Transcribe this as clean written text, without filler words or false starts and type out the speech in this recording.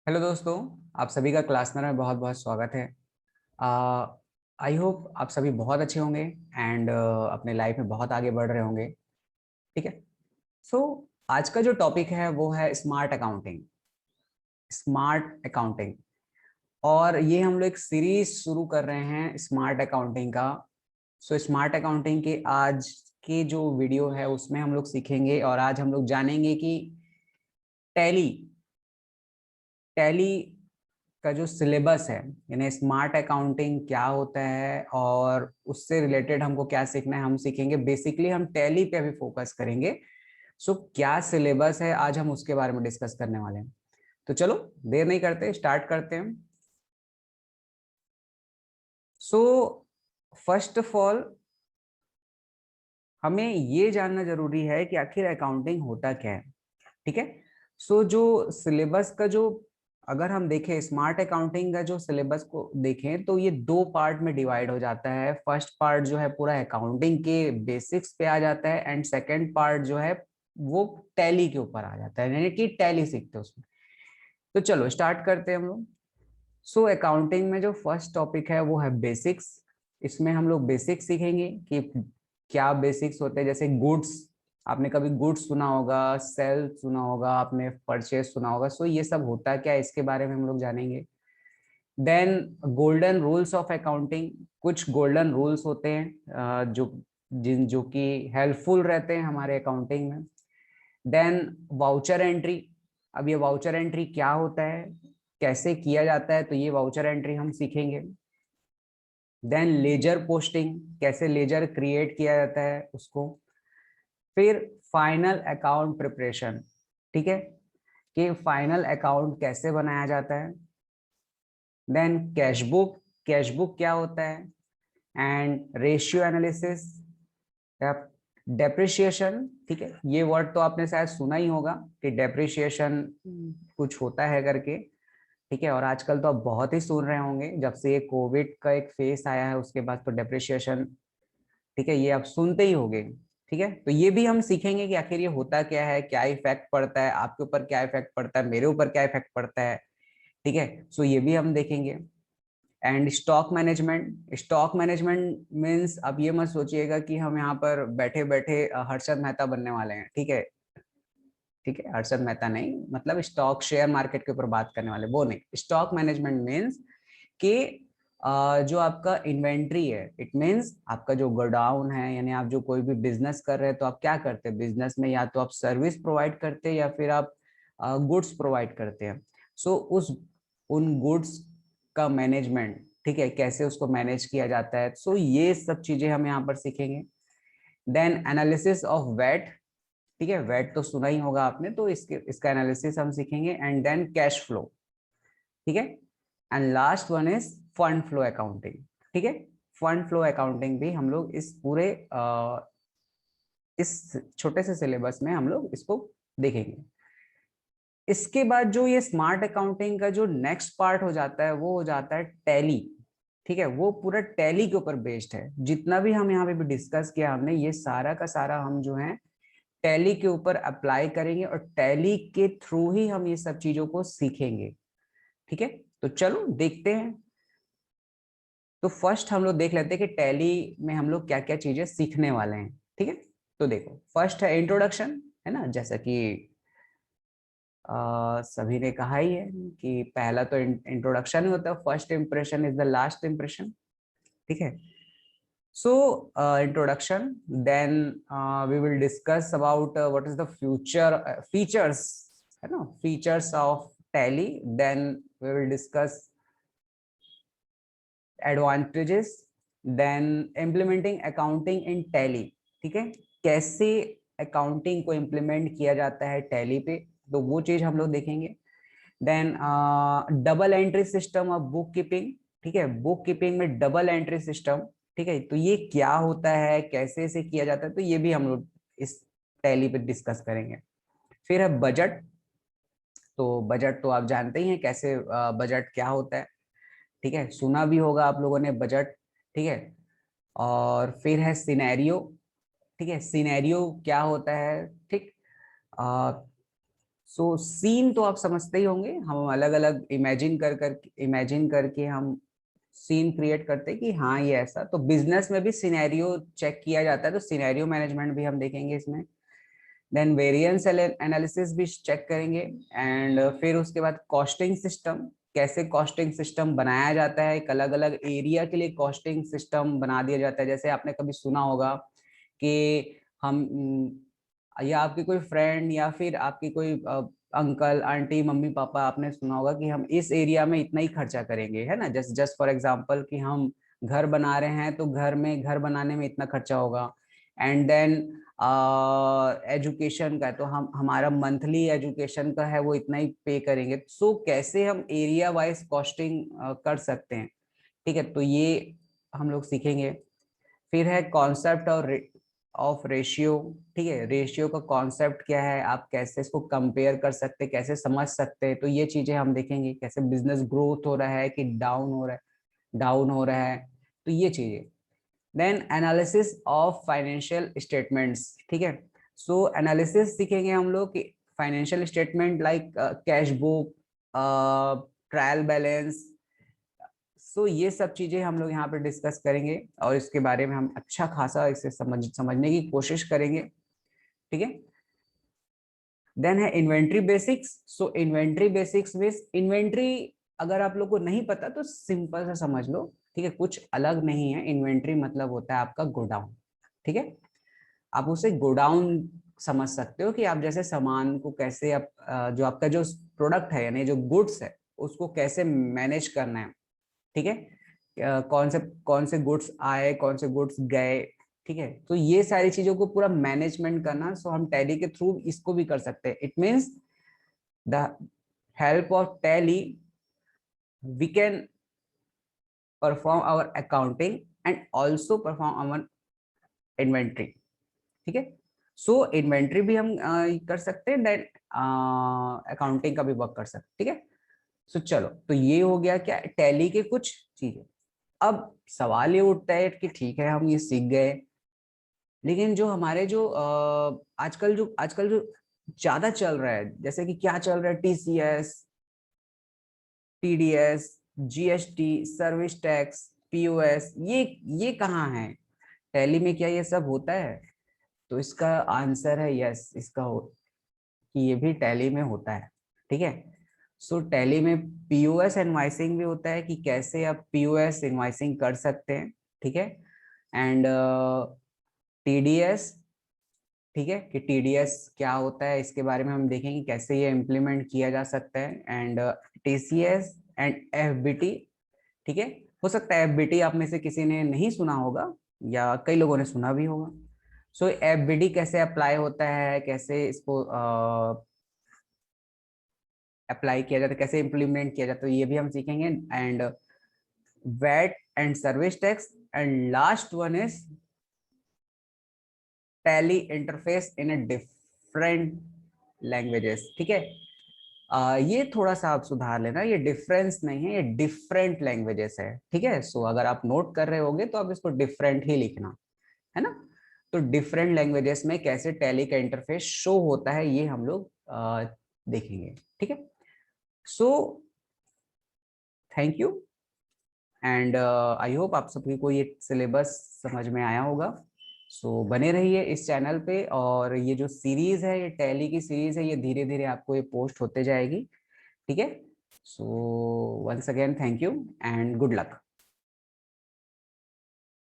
Hello दोस्तों। आप सभी का क्लास में बहुत बहुत स्वागत है। आई होप आप सभी बहुत अच्छे होंगे एंड अपने लाइफ में बहुत आगे बढ़ रहे होंगे। ठीक है। सो आज का जो टॉपिक है वो है स्मार्ट अकाउंटिंग। स्मार्ट अकाउंटिंग और ये हम लोग एक सीरीज शुरू कर रहे हैं स्मार्ट अकाउंटिंग का। सो स्मार्ट अकाउंटिंग के आज के जो वीडियो है उसमें हम लोग सीखेंगे और आज हम लोग जानेंगे कि टैली टैली का जो सिलेबस है यानी स्मार्ट अकाउंटिंग क्या होता है और उससे रिलेटेड हमको क्या सीखना है हम सीखेंगे। बेसिकली हम टैली पे अभी फोकस करेंगे। सो क्या सिलेबस है आज हम उसके बारे में डिस्कस करने वाले हैं। तो चलो देर नहीं करते स्टार्ट करते हैं। सो फर्स्ट ऑफ ऑल हमें ये जानना जरूरी है कि आखिर अकाउंटिंग होता क्या है। ठीक है। सो जो सिलेबस का जो अगर हम देखें स्मार्ट अकाउंटिंग का जो सिलेबस को देखें तो ये दो पार्ट में डिवाइड हो जाता है। फर्स्ट पार्ट जो है पूरा अकाउंटिंग के बेसिक्स पे आ जाता है एंड सेकंड पार्ट जो है वो टैली के ऊपर आ जाता है यानी कि टैली सीखते हैं उसमें। तो चलो स्टार्ट करते हैं हम लोग। सो अकाउंटिंग में जो फर्स्ट टॉपिक है वो है बेसिक्स। इसमें हम लोग बेसिक्स सीखेंगे कि क्या बेसिक्स होते हैं। जैसे गुड्स, आपने कभी गुड्स सुना होगा, सेल सुना होगा, आपने परचेज सुना होगा। सो ये सब होता है क्या इसके बारे में हम लोग जानेंगे। Then golden rules of accounting, कुछ गोल्डन रूल्स होते हैं जो कि हेल्पफुल रहते हैं हमारे अकाउंटिंग में। देन वाउचर एंट्री, अब ये वाउचर एंट्री क्या होता है, कैसे किया जाता है, तो ये वाउचर एंट्री हम सीखेंगे। देन लेजर पोस्टिंग, कैसे लेजर क्रिएट किया जाता है उसको। फिर फाइनल अकाउंट प्रिपरेशन, ठीक है, कि फाइनल अकाउंट कैसे बनाया जाता है। देन कैशबुक, कैशबुक क्या होता है, एंड रेशियो एनालिसिस, डेप्रिसिएशन। ठीक है, ये वर्ड तो आपने शायद सुना ही होगा कि डेप्रिसिएशन कुछ होता है करके। ठीक है, और आजकल तो आप बहुत ही सुन रहे होंगे जब से ये कोविड का एक फेस आया है उसके बाद तो डेप्रिसिएशन, ठीक है, ये आप सुनते ही होंगे। ठीक है, तो ये भी हम सीखेंगे कि आखिर ये होता क्या है, क्या इफेक्ट पड़ता है, आपके ऊपर क्या इफेक्ट पड़ता है, मेरे ऊपर क्या इफेक्ट पड़ता है। ठीक है, सो ये भी हम देखेंगे। And stock management, stock management means अब ये मत सोचिएगा कि हम यहाँ पर बैठे बैठे हर्षद मेहता बनने वाले हैं। ठीक है, ठीक है, हर्षद मेहता नहीं, मतलब स्टॉक शेयर मार्केट के ऊपर बात करने वाले वो नहीं। स्टॉक मैनेजमेंट मीन्स कि जो आपका इन्वेंट्री है, इट मीन्स आपका जो गोडाउन है, यानी आप जो कोई भी बिजनेस कर रहे हैं तो आप क्या करते हैं बिजनेस में, या तो आप सर्विस प्रोवाइड करते हैं या फिर आप गुड्स प्रोवाइड करते हैं। सो उस उन गुड्स का मैनेजमेंट, ठीक है, कैसे उसको मैनेज किया जाता है, सो ये सब चीजें हम यहाँ पर सीखेंगे। देन एनालिसिस ऑफ वेट, ठीक है, वेट तो सुना ही होगा आपने, तो इसका एनालिसिस हम सीखेंगे। एंड देन कैश फ्लो, ठीक है, and last one is fund flow accounting. ठीक है, फंड फ्लो अकाउंटिंग भी हम लोग इस पूरे इस छोटे से सिलेबस में हम लोग इसको देखेंगे। इसके बाद जो ये स्मार्ट अकाउंटिंग का जो नेक्स्ट पार्ट हो जाता है वो हो जाता है टैली। ठीक है, वो पूरा टैली के ऊपर बेस्ड है। जितना भी हम यहाँ पे भी डिस्कस किया हमने, ये सारा का सारा हम जो है टैली के ऊपर अप्लाई करेंगे और टैली के थ्रू ही हम ये सब चीजों को सीखेंगे। ठीक है, तो चलो देखते हैं। तो फर्स्ट हम लोग देख लेते हैं कि टैली में हम लोग क्या क्या चीजें सीखने वाले हैं। ठीक है, तो देखो फर्स्ट है इंट्रोडक्शन, है ना, जैसा कि सभी ने कहा ही है कि पहला तो इंट्रोडक्शन ही होता है, first impression is the last impression. ठीक है, so introduction, then we will discuss about what is the future features, है ना, features of Tally. Then we will discuss advantages, then implementing accounting in Tally. ठीक है, कैसे accounting को implement किया जाता है टैली पे, तो वो चीज हम लोग देखेंगे। Then double entry system of book keeping, ठीक है, बुक कीपिंग में डबल एंट्री सिस्टम, ठीक है, तो ये क्या होता है, कैसे इसे किया जाता है, तो ये भी हम लोग इस टैली पे डिस्कस करेंगे। फिर है बजट, तो बजट तो आप जानते ही हैं कैसे बजट क्या होता है। ठीक है, सुना भी होगा आप लोगों ने बजट। ठीक है, और फिर है सिनेरियो। ठीक है, सिनेरियो क्या होता है, ठीक, सो सीन तो आप समझते ही होंगे, हम अलग अलग इमेजिन करके हम सीन क्रिएट करते हैं कि हाँ ये ऐसा। तो बिजनेस में भी सिनेरियो चेक किया जाता है, तो सिनेरियो मैनेजमेंट भी हम देखेंगे इसमें। देन वेरिएंस एनालिसिस भी चेक करेंगे। एंड फिर उसके बाद कॉस्टिंग सिस्टम, कैसे कॉस्टिंग सिस्टम बनाया जाता है, एक अलग अलग एरिया के लिए कॉस्टिंग सिस्टम बना दिया जाता है। जैसे आपने कभी सुना होगा कि हम या आपकी कोई फ्रेंड या फिर आपकी कोई अंकल आंटी मम्मी पापा, आपने सुना होगा कि हम इस एरिया में इतना ही खर्चा करेंगे, है ना। जस्ट फॉर एग्जांपल कि हम घर बना रहे हैं तो घर बनाने में इतना खर्चा होगा। एंड देन एजुकेशन का है, तो हम हमारा मंथली एजुकेशन का है वो इतना ही पे करेंगे। सो कैसे हम एरिया वाइज कॉस्टिंग कर सकते हैं, ठीक है। तो ये हम लोग सीखेंगे। फिर है कॉन्सेप्ट और ऑफ रेशियो, ठीक है। रेशियो का कॉन्सेप्ट क्या है, आप कैसे इसको कंपेयर कर सकते हैं, कैसे समझ सकते हैं, तो ये चीजें हम देखेंगे। कैसे बिजनेस ग्रोथ हो रहा है कि डाउन हो रहा है, तो ये चीजें। Then analysis of financial statements, ठीक है। सो एनालिसिस सीखेंगे हम लोग कि financial statement like cash book, trial balance. So ये सब चीजें हम लोग यहाँ पे डिस्कस करेंगे और इसके बारे में हम अच्छा खासा इसे समझने की कोशिश करेंगे, ठीक है। देन है इन्वेंट्री बेसिक्स। सो इन्वेंट्री बेसिक्स में इन्वेंट्री अगर आप लोग को नहीं पता तो सिंपल से समझ लो, ठीक है। कुछ अलग नहीं है, इन्वेंट्री मतलब होता है आपका गोडाउन, ठीक है। आप उसे गोडाउन समझ सकते हो कि आप जैसे सामान को कैसे आप जो आपका जो प्रोडक्ट है यानी जो गुड्स है उसको कैसे मैनेज करना है, ठीक है। कौन से गुड्स आए, कौन से गुड्स गए, ठीक है। तो ये सारी चीजों को पूरा मैनेजमेंट करना, सो हम टैली के थ्रू इसको भी कर सकते हैं। It means the help of Tally we can perform our accounting and also perform our inventory, ठीक है। सो इन्वेंट्री भी हम कर सकते हैं, देन अकाउंटिंग का भी वर्क कर सकते हैं, ठीक है। सो चलो, तो ये हो गया क्या टैली के कुछ चीजें। अब सवाल ये उठता है कि ठीक है हम ये सीख गए, लेकिन जो हमारे जो आजकल जो ज्यादा चल रहा है, जैसे कि क्या चल रहा है, TCS, TDS, GST, service tax, POS, ये कहाँ है टैली में, क्या ये सब होता है? तो इसका आंसर है यस, कि ये भी टैली में होता है, ठीक है। सो टैली में पीओएस इनवॉइसिंग भी होता है कि कैसे आप पीओएस इनवॉइसिंग कर सकते हैं, ठीक है। एंड टीडीएस, ठीक है, कि टीडीएस क्या होता है इसके बारे में हम देखेंगे, कैसे ये इम्प्लीमेंट किया जा सकता है। एंड टीसीएस एंड एफबीटी, ठीक है। हो सकता है एफबीटी आप में से किसी ने नहीं सुना होगा या कई लोगों ने सुना भी होगा। सो एफबीटी कैसे अप्लाई होता है, कैसे इसको अप्लाई किया जाता है, कैसे इम्प्लीमेंट किया जाता है, ये भी हम सीखेंगे। And VAT and service tax, and last one is Tally interface in a different languages, ठीक है। ये थोड़ा सा आप सुधार लेना, ये डिफरेंस नहीं है, ये डिफरेंट लैंग्वेजेस है, ठीक है। सो अगर आप नोट कर रहे होगे तो आप इसको डिफरेंट ही लिखना, है ना। तो डिफरेंट लैंग्वेजेस में कैसे टैली का इंटरफेस शो होता है ये हम लोग देखेंगे, ठीक है। So thank you, and I hope आप सभी को ये सिलेबस समझ में आया होगा। सो बने रहिए इस चैनल पे, और ये जो सीरीज है, ये टैली की सीरीज है, ये धीरे धीरे आपको ये पोस्ट होते जाएगी, ठीक है। So once again thank you and good luck.